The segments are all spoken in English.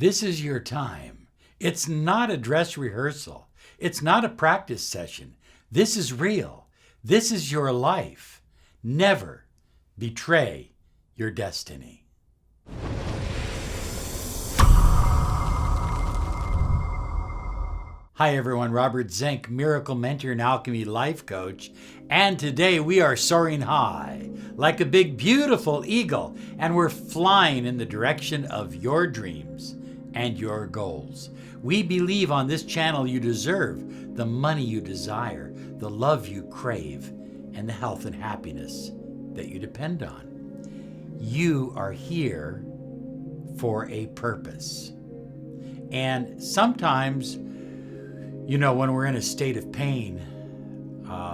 This is your time. It's not a dress rehearsal. It's not a practice session. This is real. This is your life. Never betray your destiny. Hi everyone, Robert Zink, Miracle Mentor and Alchemy Life Coach. And today we are soaring high like a big beautiful eagle, and we're flying in the direction of your dreams and your goals. We believe on this channel you deserve the money you desire, the love you crave, and the health and happiness that you depend on. You are here for a purpose. And sometimes, you know, when we're in a state of pain,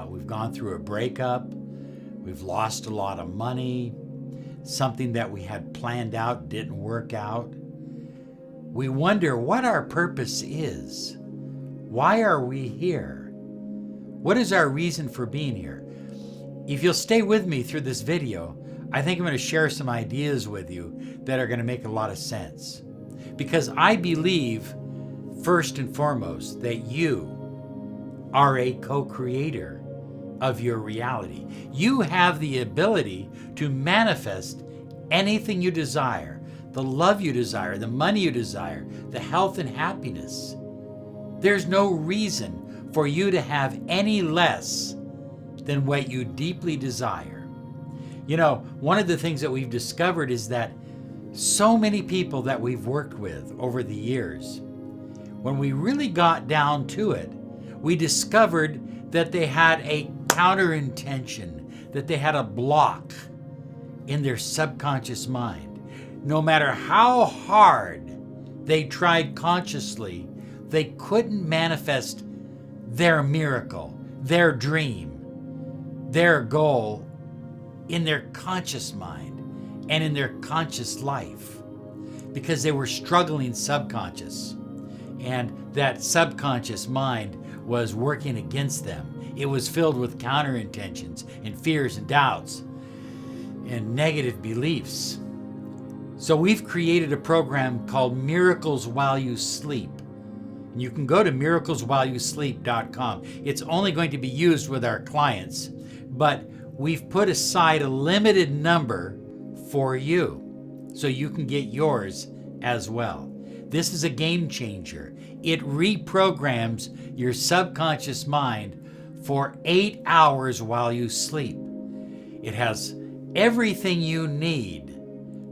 we've gone through a breakup, we've lost a lot of money, something that we had planned out didn't work out. We wonder what our purpose is. Why are we here? What is our reason for being here? If you'll stay with me through this video, I think I'm going to share some ideas with you that are going to make a lot of sense. Because I believe, first and foremost, that you are a co-creator of your reality. You have the ability to manifest anything you desire, the love you desire, the money you desire, the health and happiness. There's no reason for you to have any less than what you deeply desire. You know, one of the things that we've discovered is that so many people that we've worked with over the years, when we really got down to it, we discovered that they had a counter intention, that they had a block in their subconscious mind. No matter how hard they tried consciously, they couldn't manifest their miracle, their dream, their goal in their conscious mind and in their conscious life, because they were struggling subconscious. And that subconscious mind was working against them. It was filled with counter intentions and fears and doubts and negative beliefs. So we've created a program called Miracles While You Sleep. And you can go to miracleswhileyousleep.com. It's only going to be used with our clients, but we've put aside a limited number for you so you can get yours as well. This is a game changer. It reprograms your subconscious mind for 8 hours while you sleep. It has everything you need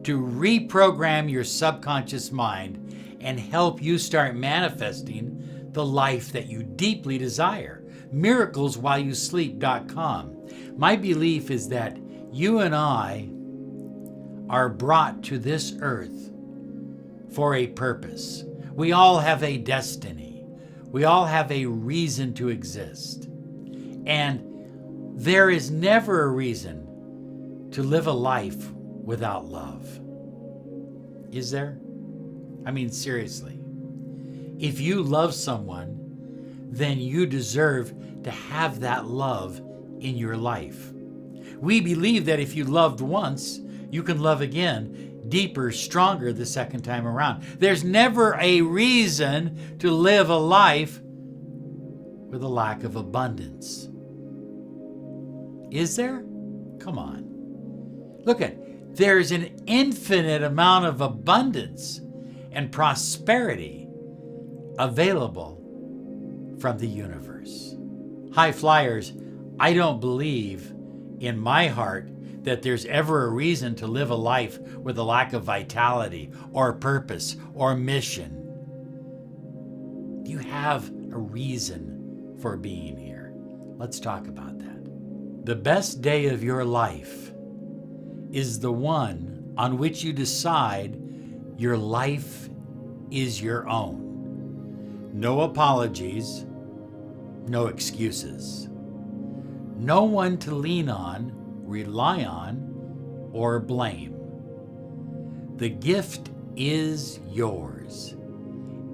to reprogram your subconscious mind and help you start manifesting the life that you deeply desire. Miracleswhileyousleep.com. My belief is that you and I are brought to this earth for a purpose. We all have a destiny. We all have a reason to exist. And there is never a reason to live a life without love. Is there? I mean, seriously. If you love someone, then you deserve to have that love in your life. We believe that if you loved once, you can love again, deeper, stronger the second time around. There's never a reason to live a life with a lack of abundance. Is there? Come on. Look at, there's an infinite amount of abundance and prosperity available from the universe. High flyers, I don't believe in my heart that there's ever a reason to live a life with a lack of vitality or purpose or mission. You have a reason for being here. Let's talk about that. The best day of your life is the one on which you decide your life is your own. No apologies, no excuses. No one to lean on, rely on, or blame. The gift is yours.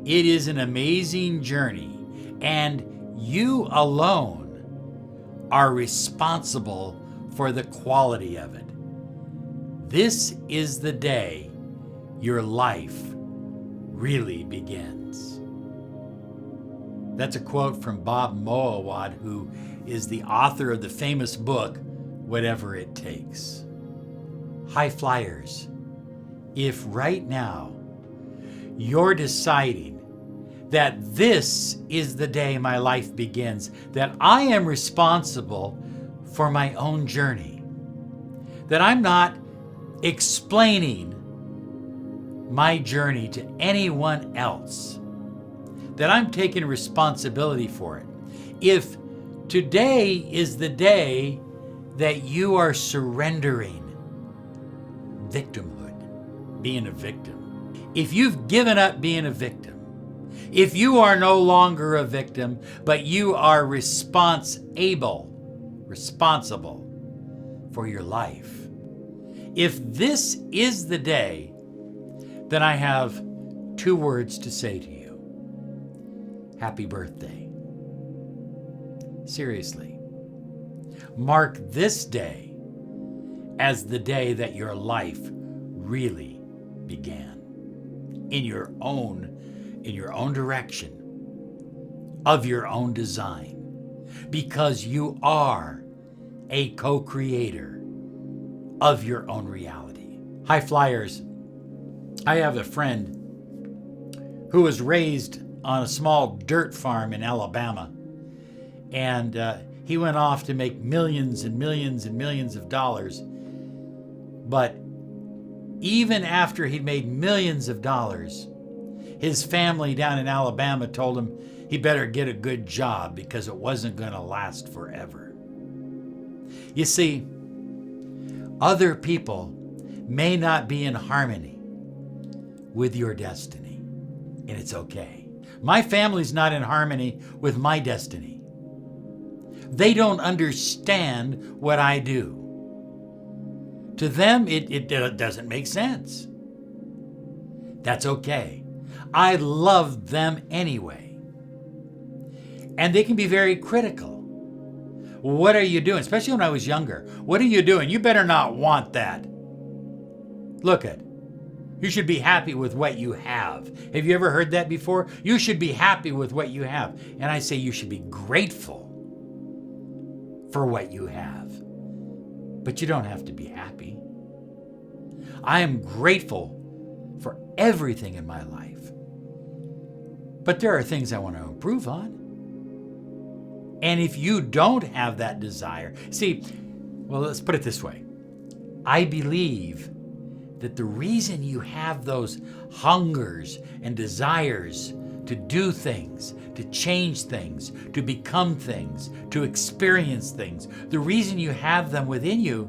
It is an amazing journey, and you alone are responsible for the quality of it. This is the day your life really begins. That's a quote from Bob Moawad, who is the author of the famous book, Whatever It Takes. High flyers, if right now you're deciding that this is the day my life begins, that I am responsible for my own journey, that I'm not explaining my journey to anyone else, that I'm taking responsibility for it. If today is the day that you are surrendering victimhood, being a victim, if you've given up being a victim, if you are no longer a victim, but you are responsible for your life, if this is the day, then I have 2 words to say to you. Happy birthday. Seriously. Mark this day as the day that your life really began. In your own direction, of your own design, because you are a co-creator of your own reality. High flyers, I have a friend who was raised on a small dirt farm in Alabama, and he went off to make millions and millions and millions of dollars. But even after he'd made millions of dollars, his family down in Alabama told him he better get a good job because it wasn't going to last forever. You see, other people may not be in harmony with your destiny, and it's okay. My family's not in harmony with my destiny. They don't understand what I do. To them, it doesn't make sense. That's okay. I love them anyway. And they can be very critical. What are you doing? Especially when I was younger. What are you doing? You better not want that. Look it. You should be happy with what you have. Have you ever heard that before? You should be happy with what you have. And I say you should be grateful for what you have. But you don't have to be happy. I am grateful for everything in my life. But there are things I want to improve on. And if you don't have that desire, well, let's put it this way. I believe that the reason you have those hungers and desires to do things, to change things, to become things, to experience things, the reason you have them within you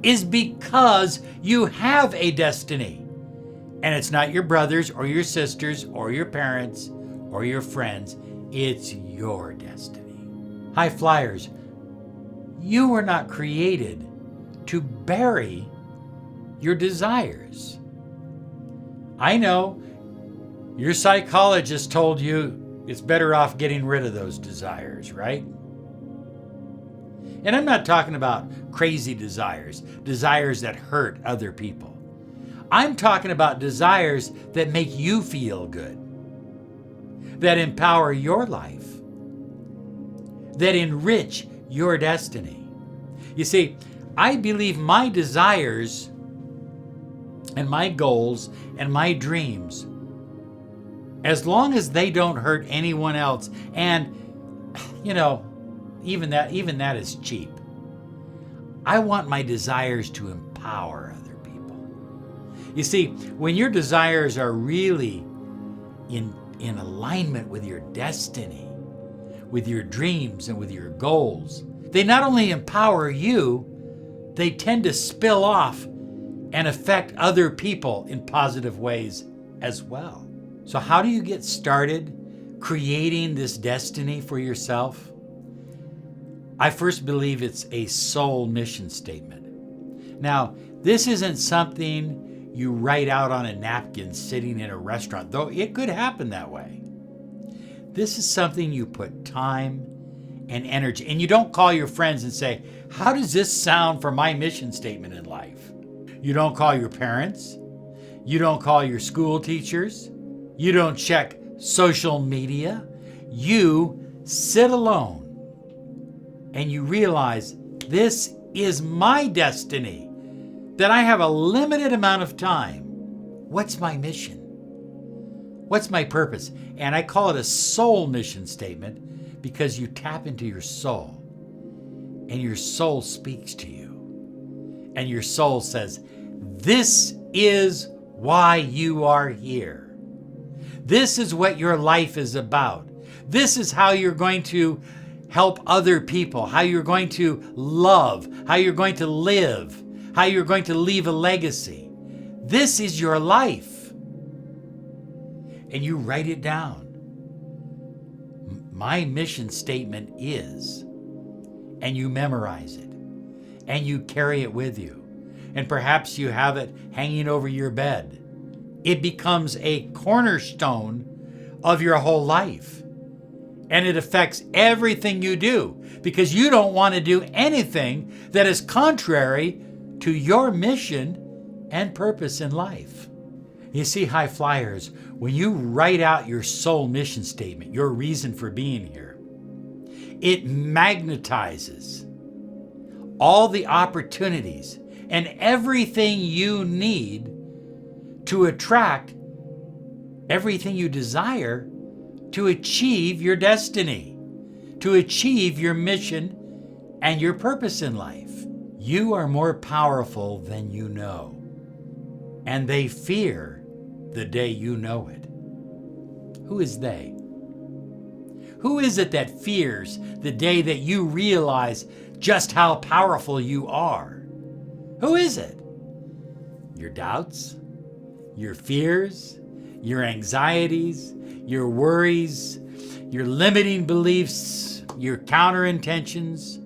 is because you have a destiny. And it's not your brothers or your sisters or your parents or your friends. It's your destiny. High flyers, you were not created to bury your desires. I know your psychologist told you it's better off getting rid of those desires, right? And I'm not talking about crazy desires that hurt other people. I'm talking about desires that make you feel good, that empower your life, that enrich your destiny. You see, I believe my desires and my goals and my dreams, as long as they don't hurt anyone else, and even that is cheap. I want my desires to empower other people. You see, when your desires are really in alignment with your destiny, with your dreams and with your goals, they not only empower you, they tend to spill off and affect other people in positive ways as well. So how do you get started creating this destiny for yourself? I first believe it's a soul mission statement. Now, this isn't something you write out on a napkin sitting in a restaurant, though it could happen that way. This is something you put time and energy, and you don't call your friends and say, how does this sound for my mission statement in life? You don't call your parents. You don't call your school teachers. You don't check social media. You sit alone and you realize this is my destiny, that I have a limited amount of time. What's my mission? What's my purpose? And I call it a soul mission statement because you tap into your soul and your soul speaks to you. And your soul says, this is why you are here. This is what your life is about. This is how you're going to help other people, how you're going to love, how you're going to live, how you're going to leave a legacy. This is your life. And you write it down. My mission statement is, and you memorize it, and you carry it with you. And perhaps you have it hanging over your bed. It becomes a cornerstone of your whole life. And it affects everything you do because you don't want to do anything that is contrary to your mission and purpose in life. You see, high flyers, when you write out your soul mission statement, your reason for being here, it magnetizes all the opportunities and everything you need to attract everything you desire to achieve your destiny, to achieve your mission and your purpose in life. You are more powerful than you know, and they fear the day you know it. Who is they? Who is it that fears the day that you realize just how powerful you are? Who is it? Your doubts, your fears, your anxieties, your worries, your limiting beliefs, your counter intentions.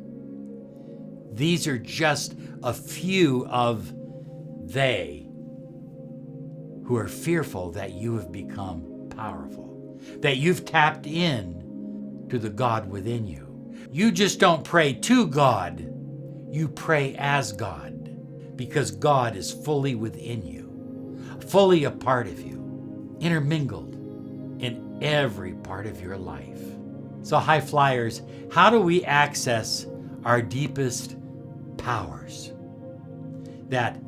These are just a few of they who are fearful that you have become powerful, that you've tapped in to the God within you. You just don't pray to God, you pray as God, because God is fully within you, fully a part of you, intermingled in every part of your life. So high flyers, how do we access our deepest powers? That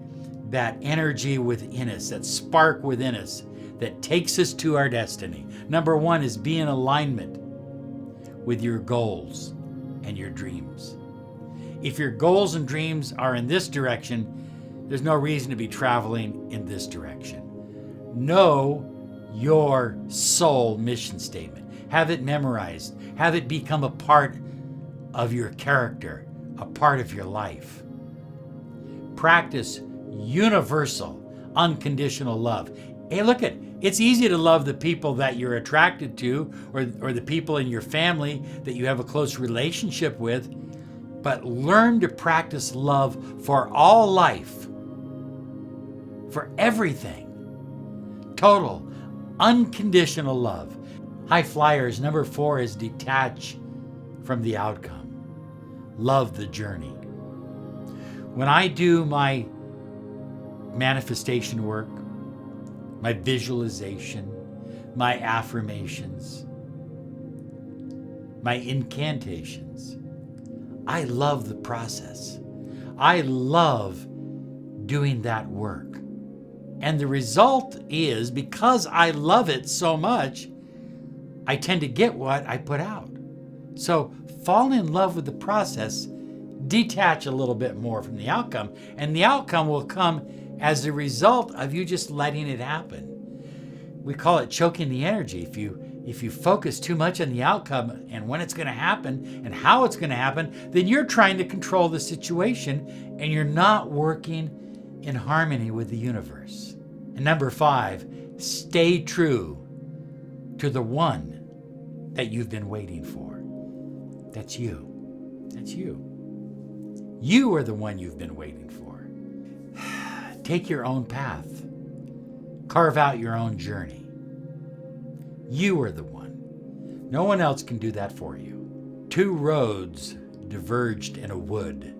energy within us, that spark within us that takes us to our destiny. Number one is be in alignment with your goals and your dreams. If your goals and dreams are in this direction, there's no reason to be traveling in this direction. Know your soul mission statement. Have it memorized. Have it become a part of your character, a part of your life. Practice universal, unconditional love. Hey, look at, it's easy to love the people that you're attracted to or the people in your family that you have a close relationship with, but learn to practice love for all life, for everything. Total, unconditional love. High flyers, number 4 is detach from the outcome. Love the journey. When I do my manifestation work, my visualization, my affirmations, my incantations, I love the process. I love doing that work. And the result is, because I love it so much, I tend to get what I put out. So fall in love with the process, detach a little bit more from the outcome, and the outcome will come as a result of you just letting it happen. We call it choking the energy. If you focus too much on the outcome and when it's going to happen and how it's going to happen, then you're trying to control the situation and you're not working in harmony with the universe. And number 5, stay true to the one that you've been waiting for. That's you. That's you. You are the one you've been waiting for. Take your own path. Carve out your own journey. You are the one. No one else can do that for you. 2 roads diverged in a wood,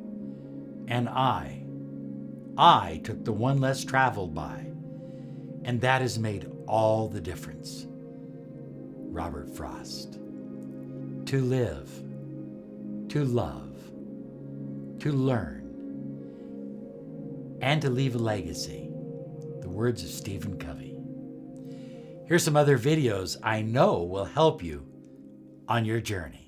and I took the one less traveled by, and that has made all the difference. Robert Frost. To live, to love, to learn, and to leave a legacy. The words of Stephen Covey. Here's some other videos I know will help you on your journey.